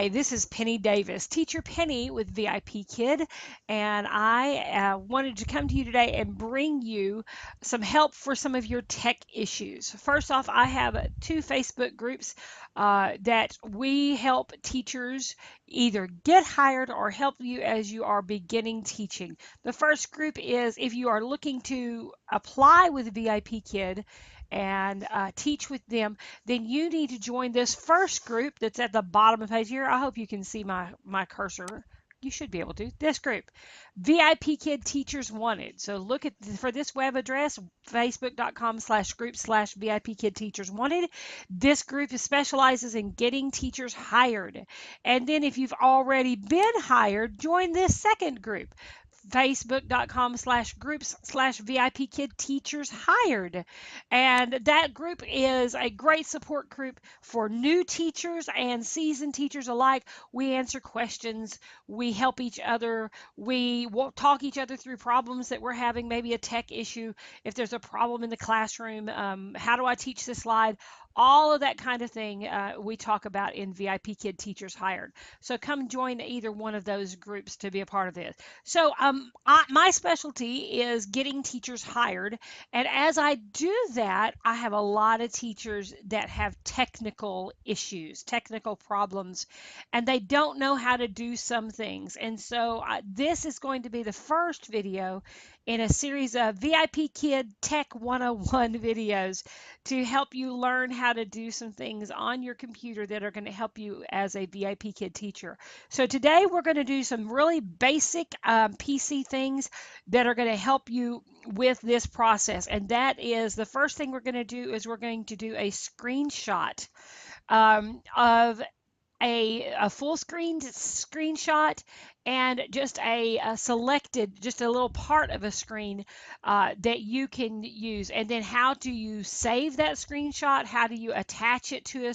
Hi, this is Penny Davis, Teacher Penny with VIP Kid, and I wanted to come to you today and bring you some help for some of your tech issues. First off, I have two Facebook groups that we help teachers either get hired or help you as you are beginning teaching. The first group is if you are looking to apply with VIP Kid and teach with them, then you need to join this first group that's at the bottom of the page here. I hope you can see my cursor. You should be able to. This group, VIP Kid Teachers Wanted. So look at for this web address, facebook.com/group/VIP Kid Teachers Wanted. This group specializes in getting teachers hired. And then if you've already been hired, join this second group, facebook.com/groups/VIP Kid Teachers Hired. And that group is a great support group for new teachers and seasoned teachers alike. We answer questions, we help each other, we talk each other through problems that we're having, maybe a tech issue, if there's a problem in the classroom, how do I teach this slide? All of that kind of thing we talk about in VIP Kid Teachers Hired. So come join either one of those groups to be a part of this. So my specialty is getting teachers hired. And as I do that, I have a lot of teachers that have technical issues, technical problems, and they don't know how to do some things. And so this is going to be the first video in a series of VIP Kid Tech 101 videos to help you learn how to do some things on your computer that are going to help you as a VIP Kid teacher. So today we're going to do some really basic PC things that are going to help you with this process. And that is the first thing we're going to do is we're going to do a screenshot of a full screenshot and just a selected, just a little part of a screen that you can use. And then how do you save that screenshot? How do you attach it to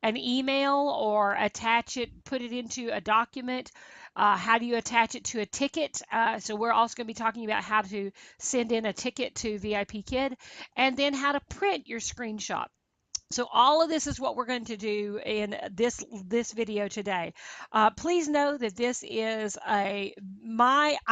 an email or attach it, put it into a document? How do you attach it to a ticket? So we're also going to be talking about how to send in a ticket to VIP Kid, and then how to print your screenshot. So all of this is what we're going to do in this video today. Please know that this is I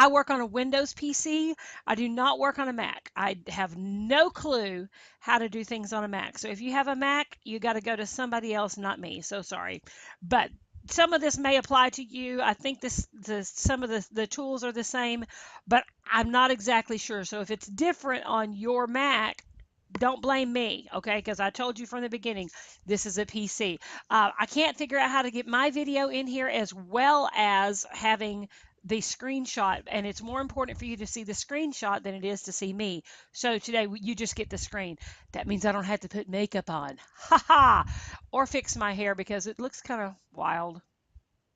work on a Windows PC. I do not work on a Mac. I have no clue how to do things on a Mac. So if you have a Mac, you got to go to somebody else, not me. So sorry, but some of this may apply to you. I think some of the tools are the same, but I'm not exactly sure. So if it's different on your Mac, don't blame me, okay? Because I told you from the beginning, this is a PC. I can't figure out how to get my video in here as well as having the screenshot, and it's more important for you to see the screenshot than it is to see me. So today you just get the screen. That means I don't have to put makeup on, ha ha, or fix my hair because it looks kind of wild.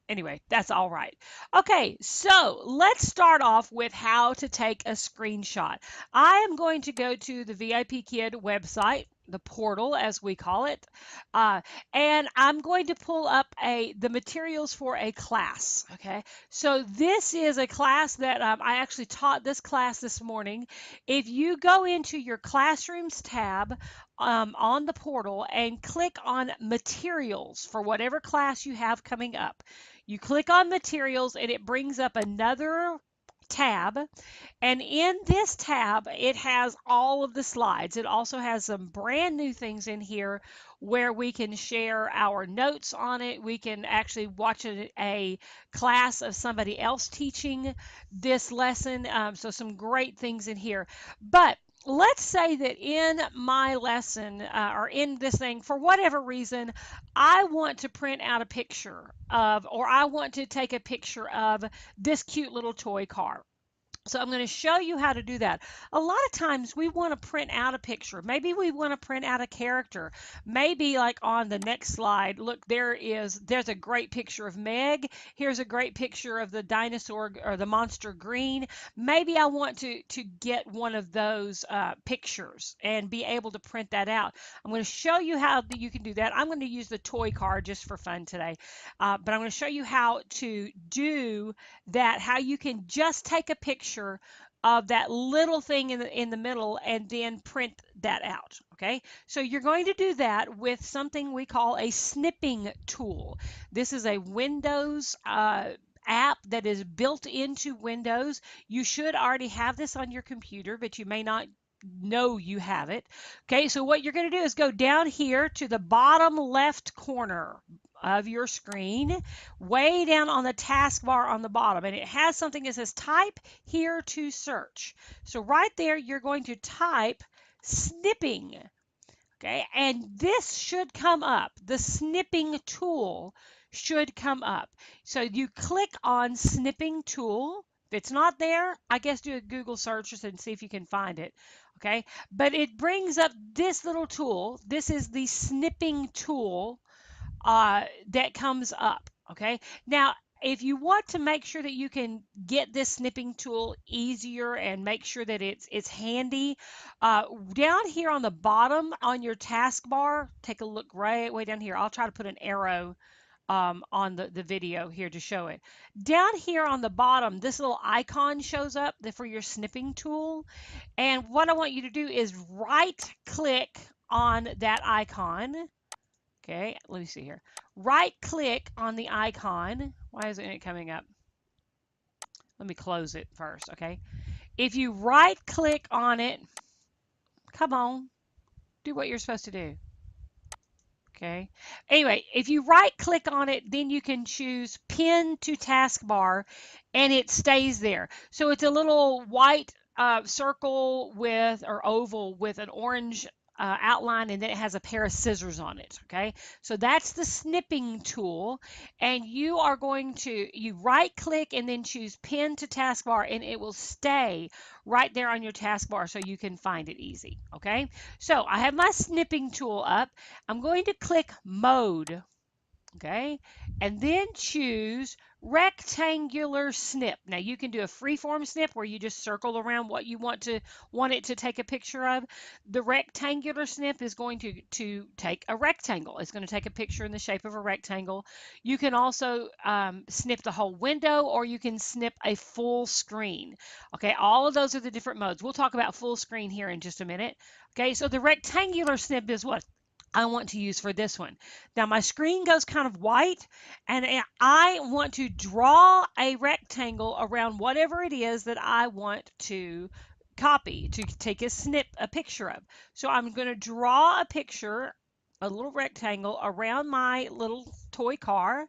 Anyway, that's all right. Okay, so let's start off with how to take a screenshot. I am going to go to the VIP Kid website, the portal as we call it, and I'm going to pull up the materials for a class. Okay, so this is a class that I actually taught this class this morning. If you go into your classrooms tab on the portal and click on materials for whatever class you have coming up, you click on materials and it brings up another tab, and in this tab it has all of the slides. It also has some brand new things in here where we can share our notes on it. We can actually watch a class of somebody else teaching this lesson, so some great things in here. But let's say that in my lesson or in this thing, for whatever reason, I want to print out a picture of, or I want to take a picture of this cute little toy car. So I'm going to show you how to do that. A lot of times we want to print out a picture. Maybe we want to print out a character. Maybe like on the next slide, look, there's a great picture of Meg. Here's a great picture of the dinosaur or the monster green. Maybe I want to get one of those pictures and be able to print that out. I'm going to show you how you can do that. I'm going to use the toy car just for fun today. But I'm going to show you how to do that, how you can just take a picture of that little thing in the middle and then print that out. Okay, so you're going to do that with something we call a snipping tool. This is a Windows app that is built into Windows. You should already have this on your computer, but you may not know you have it. Okay, so what you're going to do is go down here to the bottom left corner of your screen, way down on the taskbar on the bottom, and it has something that says type here to search. So right there, you're going to type snipping. Okay, and this should come up. The snipping tool should come up. So you click on snipping tool. If it's not there, I guess do a Google search and see if you can find it. Okay, but it brings up this little tool. This is the snipping tool that comes up. Okay, now if you want to make sure that you can get this snipping tool easier and make sure that it's handy, down here on the bottom on your taskbar, take a look right way down here. I'll try to put an arrow on the video here to show it. Down here on the bottom, this little icon shows up for your snipping tool. And what I want you to do is right click on that icon. Okay, let me see here. Right click on the icon. Why isn't it coming up? Let me close it first, okay? If you right click on it, come on, do what you're supposed to do. Okay. Anyway, if you right click on it, then you can choose pin to taskbar and it stays there. So it's a little white circle with or oval with an orange outline, and then it has a pair of scissors on it. Okay. So that's the snipping tool. And you are going to, you right click and then choose pin to taskbar, and it will stay right there on your taskbar so you can find it easy. Okay. So I have my snipping tool up. I'm going to click mode, okay, and then choose rectangular snip. Now you can do a freeform snip where you just circle around what you want it to take a picture of. The rectangular snip is going to take a rectangle. It's going to take a picture in the shape of a rectangle. You can also snip the whole window, or you can snip a full screen. Okay, all of those are the different modes. We'll talk about full screen here in just a minute. Okay, so the rectangular snip is what I want to use for this one. Now my screen goes kind of white, and I want to draw a rectangle around whatever it is that I want to copy, to take a picture of. So I'm going to draw a picture, a little rectangle around my little toy car.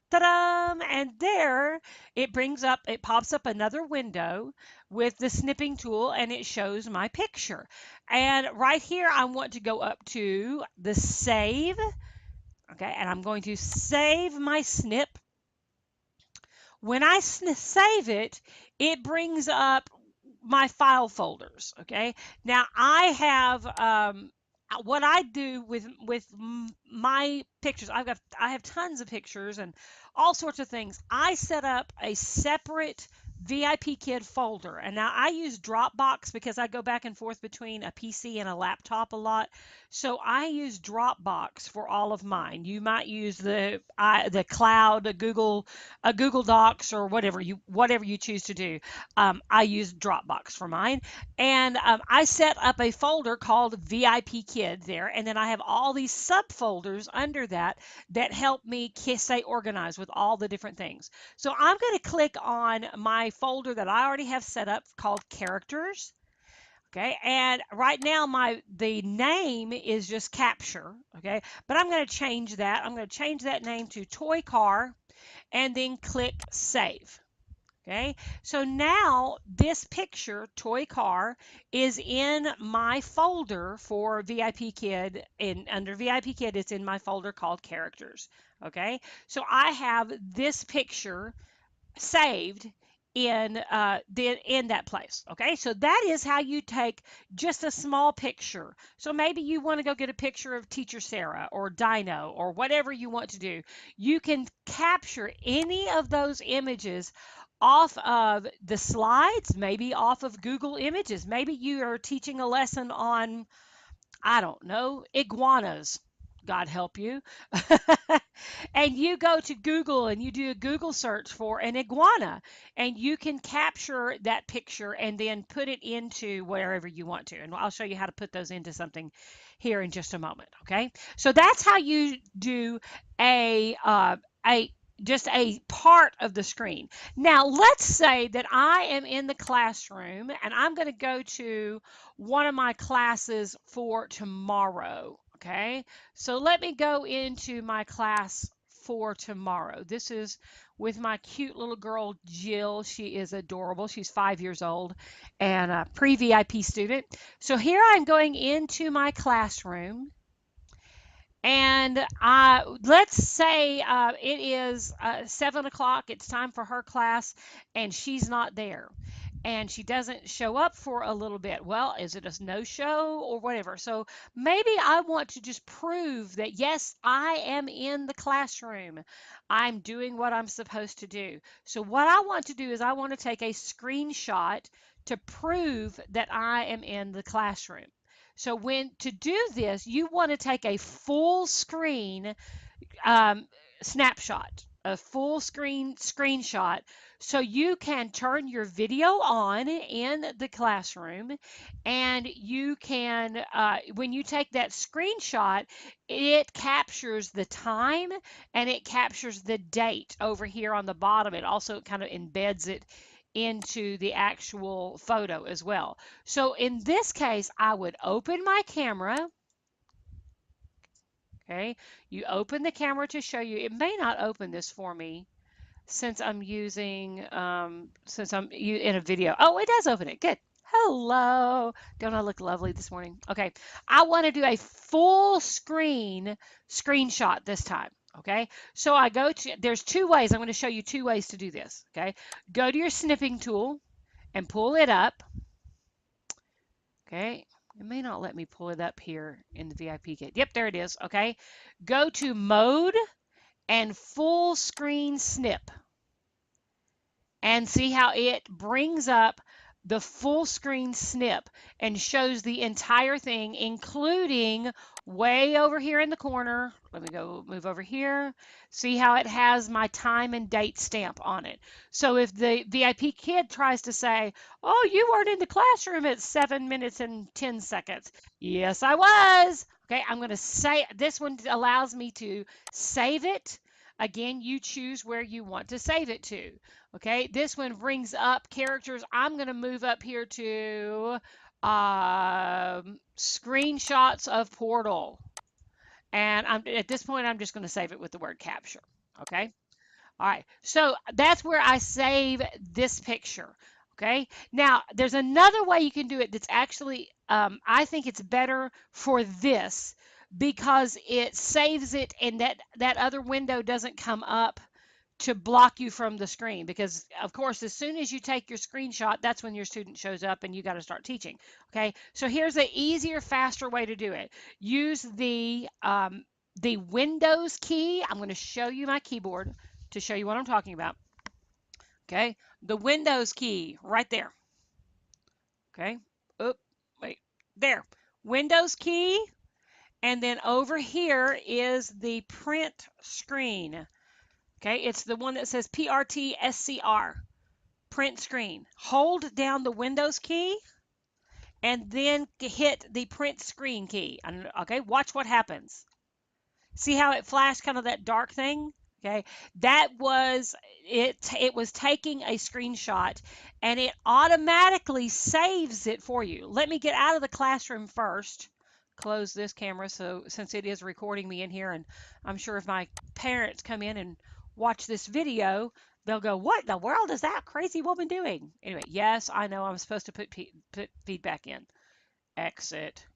Ta-da! And there it pops up another window with the snipping tool, and it shows my picture. And right here, I want to go up to the save. Okay, and I'm going to save my snip. When I save it, it brings up my file folders. Okay, now I have what I do with my pictures. I have tons of pictures and all sorts of things. I set up a separate VIPKID folder, and now I use Dropbox because I go back and forth between a PC and a laptop a lot. So I use Dropbox for all of mine. You might use the cloud, a Google Docs, or whatever you choose to do. I use Dropbox for mine, and I set up a folder called VIPKID there, and then I have all these subfolders under that help me stay organized with all the different things. So I'm going to click on my folder that I already have set up called characters. Okay, and right now the name is just capture. Okay, but I'm going to change that. I'm going to change that name to toy car, and then click save. Okay, so now this picture, toy car, is in my folder for VIPKID. Under VIPKID, it's in my folder called characters. Okay, so I have this picture saved in that place. Okay, so that is how you take just a small picture. So maybe you want to go get a picture of teacher Sarah or Dino or whatever you want to do. You can capture any of those images off of the slides, maybe off of Google Images. Maybe you are teaching a lesson on, I don't know, iguanas. God help you. And you go to Google and you do a Google search for an iguana, and you can capture that picture and then put it into wherever you want to. And I'll show you how to put those into something here in just a moment. Okay, so that's how you do a uh, a just a part of the screen. Now, let's say that I am in the classroom and I'm going to go to one of my classes for tomorrow. Okay, so let me go into my class for tomorrow. This is with my cute little girl, Jill. She is adorable. She's 5 years old and a pre-VIP student. So here I'm going into my classroom. And let's say it is 7 o'clock. It's time for her class, and she's not there. And she doesn't show up for a little bit. Well, is it a no show or whatever? So maybe I want to just prove that, yes, I am in the classroom. I'm doing what I'm supposed to do. So, what I want to do is I want to take a screenshot to prove that I am in the classroom. So when to do this, you want to take a full screen um, snapshot, a full screen screenshot, so you can turn your video on in the classroom, and you can, when you take that screenshot, it captures the time and it captures the date over here on the bottom. It also kind of embeds it into the actual photo as well. So in this case, I would open my camera. Okay, you open the camera to show you. It may not open this for me since I'm using, since I'm in a video. Oh, it does open it. Good. Hello. Don't I look lovely this morning? Okay, I want to do a full screen screenshot this time. Okay, so I go to, there's two ways. I'm going to show you two ways to do this. Okay, go to your snipping tool and pull it up. Okay, it may not let me pull it up here in the VIPKID. Yep, there it is. Okay, go to mode and full screen snip and see how it brings up the full screen snip and shows the entire thing, including way over here in the corner. Let me go move over here. See how it has my time and date stamp on it. So if the VIP kid tries to say, oh, you weren't in the classroom at 7 minutes and 10 seconds. Yes, I was. Okay, I'm going to say this one allows me to save it. Again, you choose where you want to save it to. Okay, this one brings up characters. I'm going to move up here to screenshots of Portal. And at this point, I'm just going to save it with the word capture. Okay. All right. So that's where I save this picture. Okay. Now, there's another way you can do it that's actually, I think it's better for this because it saves it and that other window doesn't come up to block you from the screen, because of course as soon as you take your screenshot, that's when your student shows up and you got to start teaching. Okay, so here's an easier, faster way to do it. Use the Windows key. I'm going to show you my keyboard to show you what I'm talking about. Okay, the Windows key right there. Okay, oop, wait, there, Windows key, and then over here is the print screen. Okay, it's the one that says PRTSCR, print screen. Hold down the Windows key and then hit the print screen key. Okay, watch what happens. See how it flashed kind of that dark thing? Okay, that was it. It was taking a screenshot and it automatically saves it for you. Let me get out of the classroom first. Close this camera so since it is recording me in here, and I'm sure if my parents come in and watch this video, they'll go, what in the world is that crazy woman doing? Anyway, yes, I know I'm supposed to put feedback in. Exit.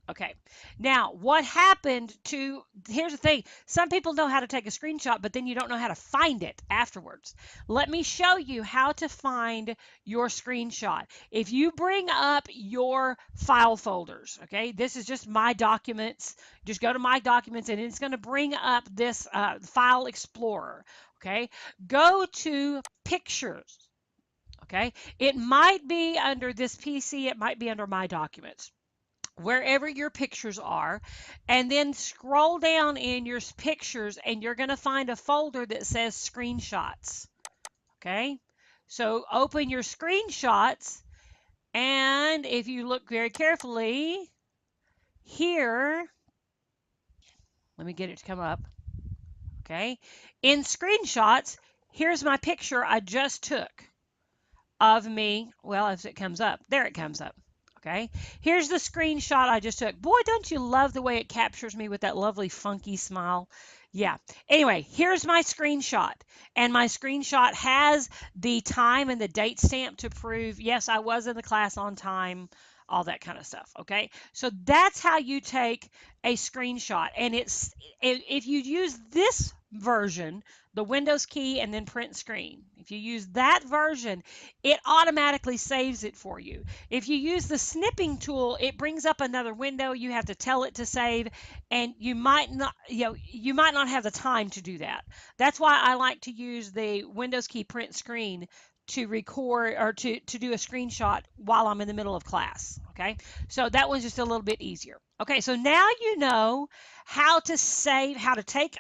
Okay. Now, what happened to, here's the thing. Some people know how to take a screenshot, but then you don't know how to find it afterwards. Let me show you how to find your screenshot. If you bring up your file folders, okay, this is just my documents. Just go to my documents and it's going to bring up this file explorer, okay? Go to pictures, okay? It might be under this PC. It might be under my documents. wherever your pictures are, and then scroll down in your pictures and you're going to find a folder that says screenshots. Okay, so open your screenshots, and if you look very carefully here, let me get it to come up. Okay, in screenshots, here's my picture I just took of me. Well, as it comes up, there it comes up. Okay, here's the screenshot I just took. Boy, don't you love the way it captures me with that lovely funky smile? Yeah. Anyway, here's my screenshot. And my screenshot has the time and the date stamp to prove, yes, I was in the class on time, all that kind of stuff. Okay. So that's how you take a screenshot. And if you use this version, the Windows key and then print screen, if you use that version, it automatically saves it for you. If you use the snipping tool, it brings up another window. You have to tell it to save, and you might not have the time to do that. That's why I like to use the Windows key print screen to record or to do a screenshot while I'm in the middle of class. Okay, so that one's just a little bit easier. Okay, so now you know how to save, how to take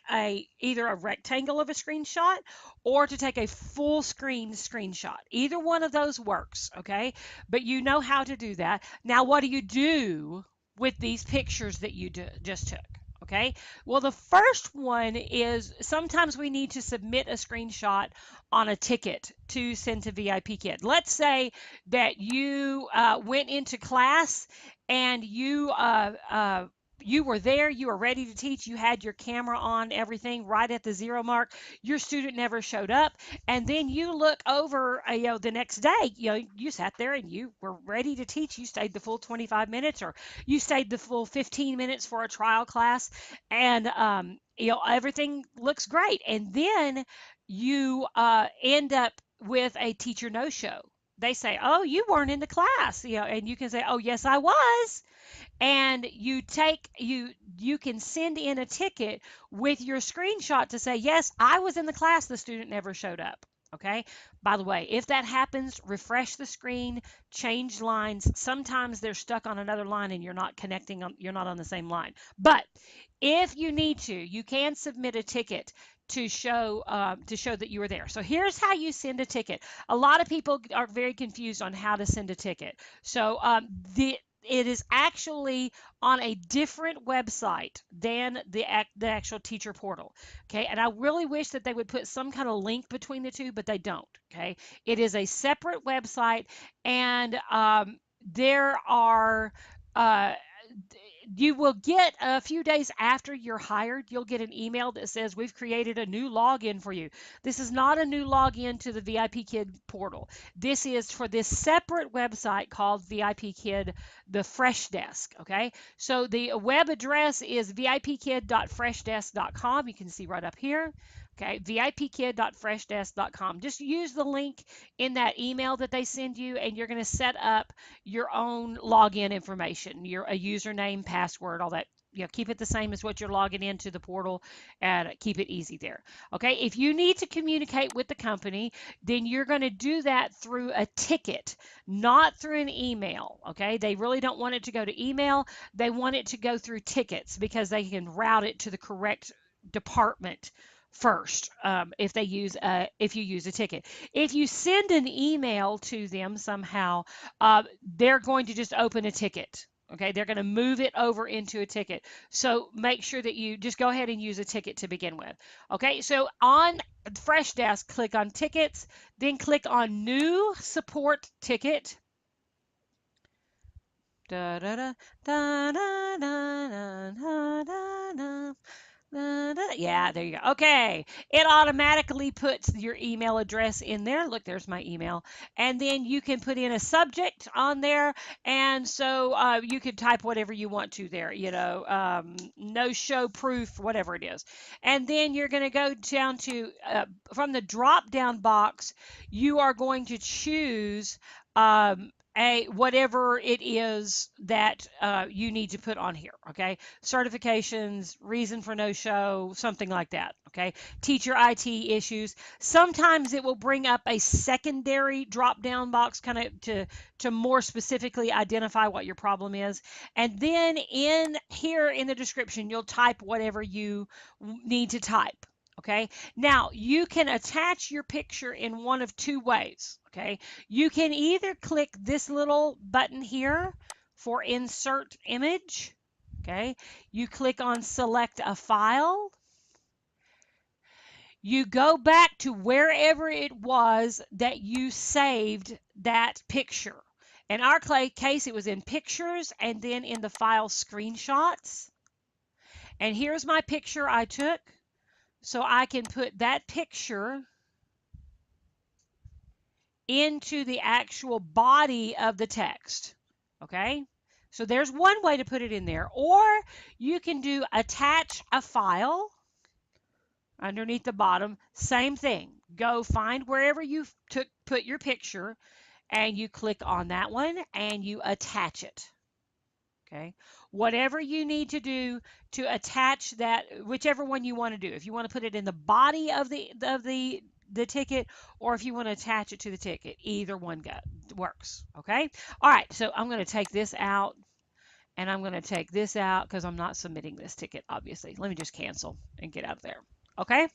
either a rectangle of a screenshot or to take a full screen screenshot. Either one of those works, okay? But you know how to do that. Now, what do you do with these pictures that you just took? Okay, well, the first one is sometimes we need to submit a screenshot on a ticket to send to VIPKid. Let's say that you went into class and you were there, you were ready to teach, you had your camera on, everything right at the 0 mark. Your student never showed up, and then you look over, the next day, you sat there and you were ready to teach. You stayed the full 25 minutes, or you stayed the full 15 minutes for a trial class, and everything looks great. And then you end up with a teacher no show. They say, "Oh, you weren't in the class," and you can say, "Oh, yes, I was." And you can send in a ticket with your screenshot to say, yes, I was in the class, the student never showed up. Okay, by the way, if that happens, refresh the screen, change lines. Sometimes they're stuck on another line and you're not on the same line. But if you need to, you can submit a ticket to show that you were there. So here's how you send a ticket. A lot of people are very confused on how to send a ticket. So it is actually on a different website than the actual teacher portal. Okay, and I really wish that they would put some kind of link between the two, but they don't. Okay, it is a separate website, and there are. You will get a few days after you're hired, you'll get an email that says we've created a new login for you. This is not a new login to the VIPKid portal. This is for this separate website called VIPKid, the Fresh Desk. Okay, so the web address is vipkid.freshdesk.com. You can see right up here. Okay, vipkid.freshdesk.com. Just use the link in that email that they send you, and you're going to set up your own login information, a username, password, all that. Keep it the same as what you're logging into the portal, and keep it easy there. Okay, if you need to communicate with the company, then you're going to do that through a ticket, not through an email. Okay, they really don't want it to go to email. They want it to go through tickets because they can route it to the correct department first, if you use a ticket. If you send an email to them somehow, they're going to just open a ticket. Okay, they're going to move it over into a ticket. So make sure that you just go ahead and use a ticket to begin with. Okay, so on Fresh Desk, click on tickets, then click on new support ticket. Da, da, da, da, da, da, da, da, da. Yeah, there you go. Okay. It automatically puts your email address in there. Look, there's my email. And then you can put in a subject on there. And so you can type whatever you want to there, no show proof, whatever it is. And then you're going to go down to, from the drop down box, you are going to choose a whatever it is that you need to put on here. Okay, certifications, reason for no show, something like that. Okay, teacher IT issues. Sometimes it will bring up a secondary drop down box, kind of to more specifically identify what your problem is. And then in here in the description, you'll type whatever you need to type. Okay, now you can attach your picture in one of two ways. Okay, you can either click this little button here for insert image. Okay, you click on select a file. You go back to wherever it was that you saved that picture. In our case, it was in pictures and then in the file screenshots. And here's my picture I took. So I can put that picture into the actual body of the text. Okay? So there's one way to put it in there. Or you can do attach a file underneath the bottom. Same thing. Go find wherever you put your picture and you click on that one and you attach it. Okay, whatever you need to do to attach that, whichever one you want to do. If you want to put it in the body of the ticket, or if you want to attach it to the ticket, either one works. Okay, all right. So I'm going to take this out, and I'm going to take this out because I'm not submitting this ticket. Obviously, let me just cancel and get out of there. Okay.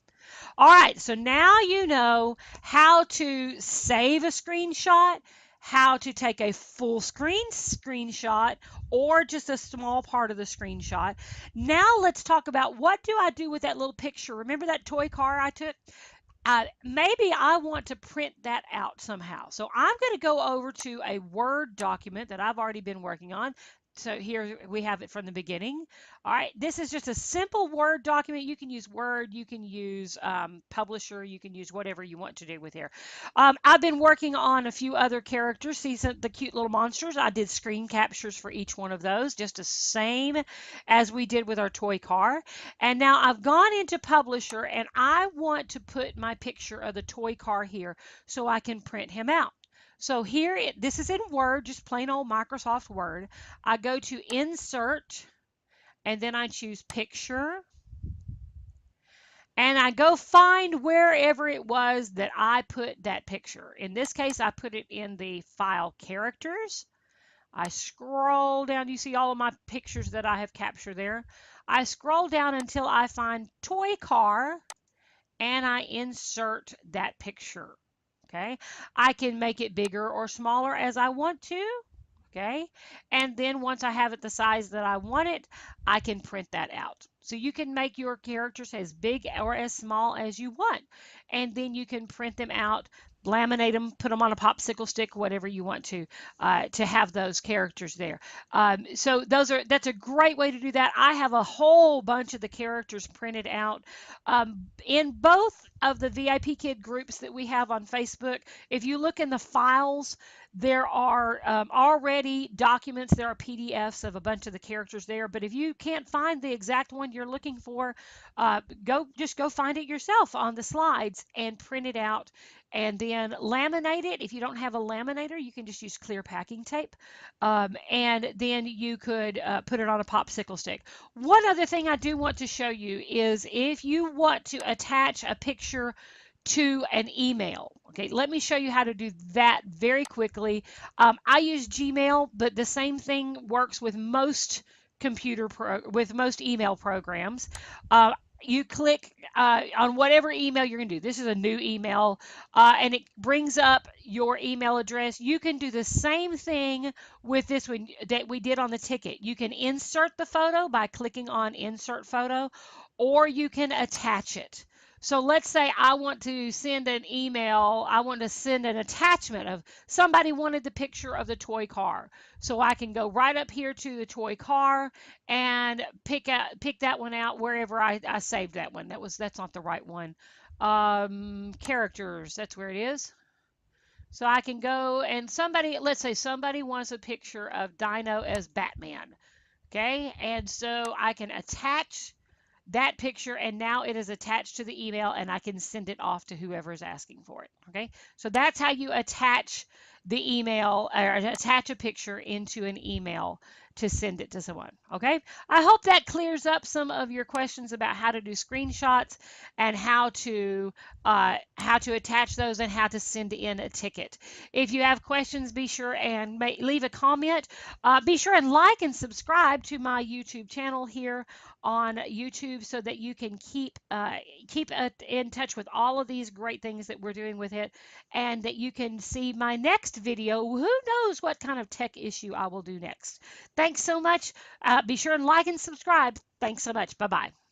All right, so now you know how to save a screenshot, how to take a full screen screenshot, or just a small part of the screenshot. Now let's talk about what do I do with that little picture. Remember that toy car I took? Maybe I want to print that out somehow. So I'm going to go over to a Word document that I've already been working on. So here we have it from the beginning. All right, this is just a simple Word document. You can use Word, you can use Publisher, you can use whatever you want to do with here. I've been working on a few other characters. See the cute little monsters. I did screen captures for each one of those, just the same as we did with our toy car. And now I've gone into Publisher and I want to put my picture of the toy car here so I can print him out. So here, this is in Word, just plain old Microsoft Word. I go to Insert, and then I choose Picture. And I go find wherever it was that I put that picture. In this case, I put it in the file Characters. I scroll down. You see all of my pictures that I have captured there. I scroll down until I find Toy Car, and I insert that picture. Okay, I can make it bigger or smaller as I want to. Okay, and then once I have it the size that I want it, I can print that out. So you can make your characters as big or as small as you want, and then you can print them out, laminate them, put them on a popsicle stick, whatever you want to have those characters there. So that's a great way to do that. I have a whole bunch of the characters printed out in both of the VIP Kid groups that we have on Facebook. If you look in the files, there are already documents, there are PDFs of a bunch of the characters there, but if you can't find the exact one you're looking for, just go find it yourself on the slides and print it out and then laminate it. If you don't have a laminator, you can just use clear packing tape, and then you could put it on a popsicle stick. One other thing I do want to show you is if you want to attach a picture to an email. Okay, let me show you how to do that very quickly. I use Gmail, but the same thing works with most most email programs. You click on whatever email you're going to do. This is a new email, and it brings up your email address. You can do the same thing with this one that we did on the ticket. You can insert the photo by clicking on Insert Photo, or you can attach it. So let's say I want to send an email, I want to send an attachment of somebody wanted the picture of the toy car. So I can go right up here to the toy car and pick that one out wherever I saved that one. That's not the right one. Characters, that's where it is. So I can go and let's say somebody wants a picture of Dino as Batman. Okay, and so I can attach that picture, and now it is attached to the email and I can send it off to whoever is asking for it. Okay, so that's how you attach the email or attach a picture into an email to send it to someone. Okay. I hope that clears up some of your questions about how to do screenshots and how to attach those and how to send in a ticket. If you have questions, be sure and leave a comment. Be sure and like and subscribe to my YouTube channel here on YouTube so that you can keep in touch with all of these great things that we're doing with it, and that you can see my next video. Who knows what kind of tech issue I will do next? Thanks so much. Be sure and like and subscribe. Thanks so much. Bye bye.